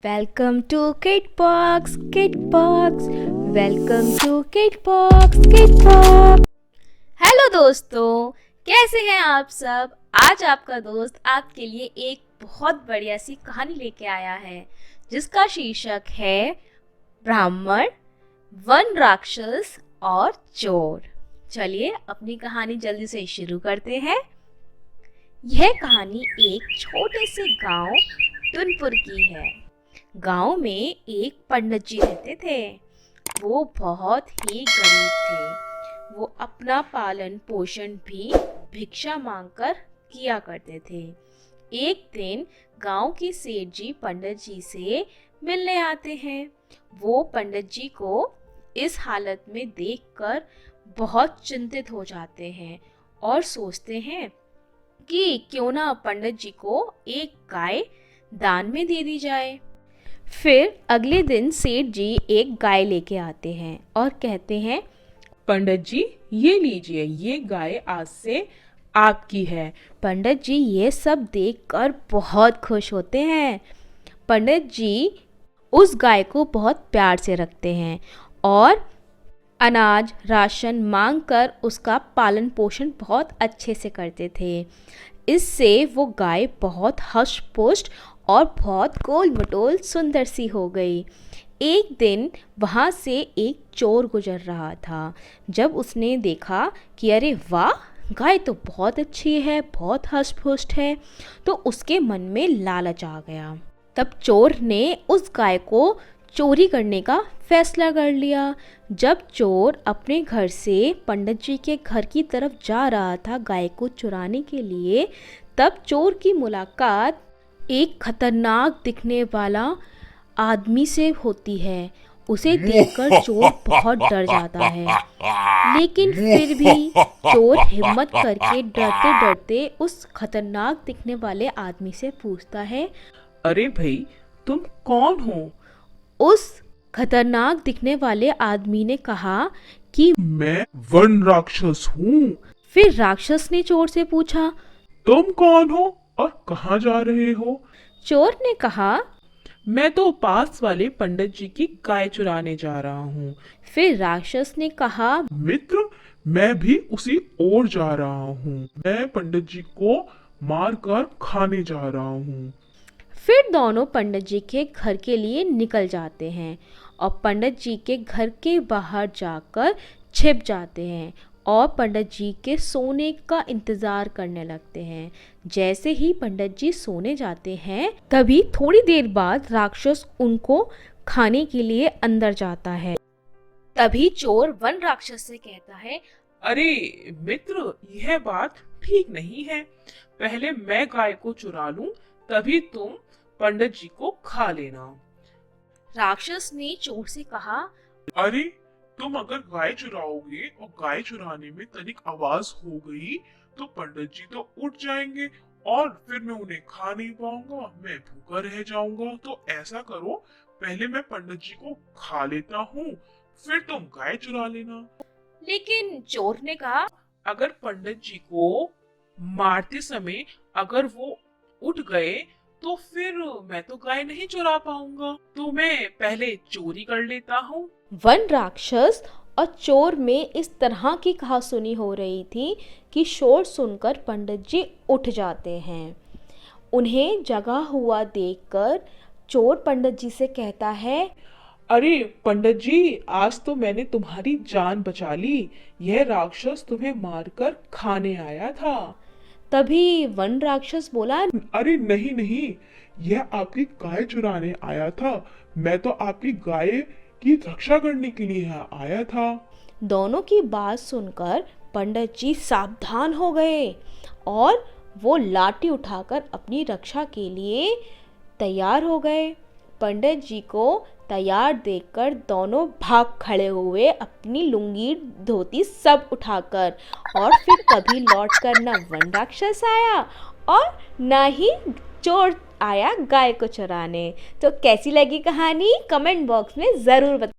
Welcome to Kitbox, Kitbox. Welcome to Kitbox, Kitbox. Hello दोस्तों, कैसे हैं आप सब। आज आपका दोस्त आपके लिए एक बहुत बढ़िया सी कहानी लेके आया है जिसका शीर्षक है ब्राह्मण, वन राक्षस और चोर। चलिए अपनी कहानी जल्दी से शुरू करते हैं। यह कहानी एक छोटे से गांव टुनपुर की है। गांव में एक पंडित जी रहते थे। वो बहुत ही गरीब थे। वो अपना पालन पोषण भी भिक्षा मांगकर किया करते थे। एक दिन गांव के सेठ जी पंडित जी से मिलने आते हैं। वो पंडित जी को इस हालत में देखकर बहुत चिंतित हो जाते हैं और सोचते हैं कि क्यों ना पंडित जी को एक गाय दान में दे दी जाए। फिर अगले दिन सेठ जी एक गाय लेके आते हैं और कहते हैं, पंडित जी ये लीजिए, ये गाय आज से आपकी है। पंडित जी ये सब देखकर बहुत खुश होते हैं। पंडित जी उस गाय को बहुत प्यार से रखते हैं और अनाज राशन मांगकर उसका पालन पोषण बहुत अच्छे से करते थे। इससे वो गाय बहुत हष्ट पुष्ट और बहुत गोल मटोल सुंदर सी हो गई। एक दिन वहाँ से एक चोर गुजर रहा था। जब उसने देखा कि अरे वाह, गाय तो बहुत अच्छी है, बहुत हष्ट पुष्ट है, तो उसके मन में लालच आ गया। तब चोर ने उस गाय को चोरी करने का फैसला कर लिया। जब चोर अपने घर से पंडित जी के घर की तरफ जा रहा था गाय को चुराने के लिए, तब चोर की मुलाकात एक खतरनाक दिखने वाला आदमी से होती है। उसे देखकर चोर बहुत डर जाता है, लेकिन फिर भी चोर हिम्मत करके डरते डरते उस खतरनाक दिखने वाले आदमी से पूछता है, अरे भाई तुम कौन हो? उस खतरनाक दिखने वाले आदमी ने कहा कि मैं वन राक्षस हूँ। फिर राक्षस ने चोर से पूछा, तुम कौन हो और कहाँ जा रहे हो? चोर ने कहा, मैं तो पास वाले पंडित जी की गाय चुराने जा रहा हूँ। फिर राक्षस ने कहा, मित्र, मैं भी उसी ओर जा रहा हूँ। मैं पंडित जी को मारकर खाने जा रहा हूँ। फिर दोनों पंडित जी के घर के लिए निकल जाते हैं और पंडित जी के घर के बाहर जाकर छिप जाते हैं और पंडित जी के सोने का इंतज़ार करने लगते हैं। जैसे ही पंडित जी सोने जाते हैं, तभी थोड़ी देर बाद राक्षस उनको खाने के लिए अंदर जाता है। तभी चोर वन राक्षस से कहता है, अरे मित्र, यह बात ठीक नहीं है। पहले मैं गाय को चुरा लूं, तभी तुम पंडित जी को खा लेना। राक्षस ने चोर से कहा, अरे तुम अगर गाय चुराओगे और गाय चुराने में तनिक आवाज हो गई तो पंडित जी तो उठ जाएंगे और फिर मैं उन्हें खा नहीं पाऊंगा, मैं भूखा रह जाऊंगा। तो ऐसा करो, पहले मैं पंडित जी को खा लेता हूँ, फिर तुम गाय चुरा लेना। लेकिन चोर ने कहा, अगर पंडित जी को मारते समय अगर वो उठ गए तो फिर मैं तो गाय नहीं चुरा पाऊंगा, तो मैं पहले चोरी कर लेता हूँ। वन राक्षस और चोर में इस तरह की कहासुनी हो रही थी कि शोर सुनकर पंडित जी उठ जाते हैं। उन्हें जगा हुआ देखकर चोर पंडित जी से कहता है, अरे पंडित जी, आज तो मैंने तुम्हारी जान बचा ली। यह राक्षस तुम्हें मारकर खाने आया था। तभी वन राक्षस बोला, अरे नहीं नहीं, यह आपकी गाय चुराने आया था। मैं तो आपकी गाय की रक्षा करने के लिए यहाँ आया था। दोनों की बात सुनकर पंडित जी सावधान हो गए और वो लाठी उठाकर अपनी रक्षा के लिए तैयार हो गए। पंडित जी को तैयार देखकर दोनों भाग खड़े हुए, अपनी लुंगी धोती सब उठाकर, और फिर कभी लौटकर न वन राक्षस आया और न ही चोर आया गाय को चुराने। तो कैसी लगी कहानी, कमेंट बॉक्स में ज़रूर बताइए।